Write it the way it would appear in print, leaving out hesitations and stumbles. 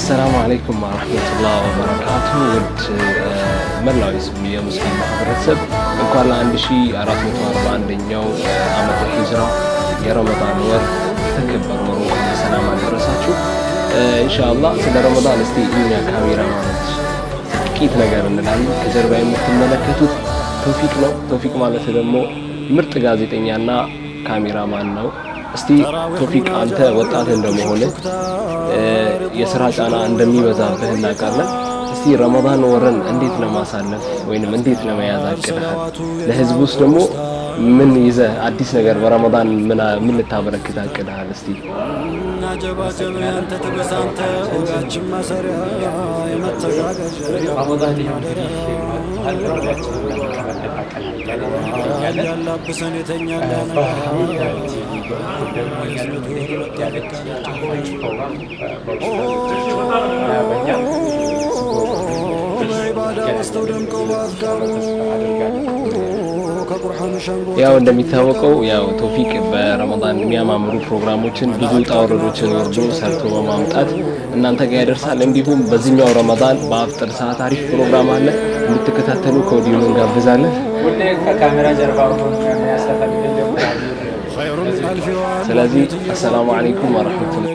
السلام عليكم ورحمة الله وبركاته. ود ملاويس بيا مسلم محبرتسب እንኳን ለ1441ኛው ዓመተ ሂጅራ የረመዳን ወር ተከበረ ወሩ በሰላም አደረሳችሁ። ኢንሻአላህ ስለ ረመዳን እስቲ እኛ ካሜራማኖች ጥቂት ነገር እንላለን። ከጀርባ የምትመለከቱት ቶፊቅ ነው። ቶፊቅ ማለት ደግሞ ምርጥ ጋዜጠኛና ካሜራማን ነው። እስቲ ቶፊቅ አንተ ወጣት እንደመሆነ የሥራ ጫና እንደሚበዛብህ እናውቃለን። እስቲ ረመዳን ወርን እንዴት ለማሳለፍ ወይንም እንዴት ለመያዝ አቅደሃል? ለህዝቡስ ደግሞ ምን ይዘህ አዲስ ነገር በረመዳን ምን ልታበረክት አቅደሃል? እስቲ ያው እንደሚታወቀው ያው ቶፊቅ በረመዳን የሚያማምሩ ፕሮግራሞችን ብዙ ጣውረዶችን ወርዶ ሰርቶ በማምጣት እናንተ ጋር ያደርሳል። እንዲሁም በዚህኛው ረመዳን በአፍጥር ሰዓት አሪፍ ፕሮግራም አለ እንድትከታተሉ ከወዲሁ እንጋብዛለን። ከካሜራ ጀርባ ስለዚህ አሰላሙ አለይኩም ወራህመቱላሂ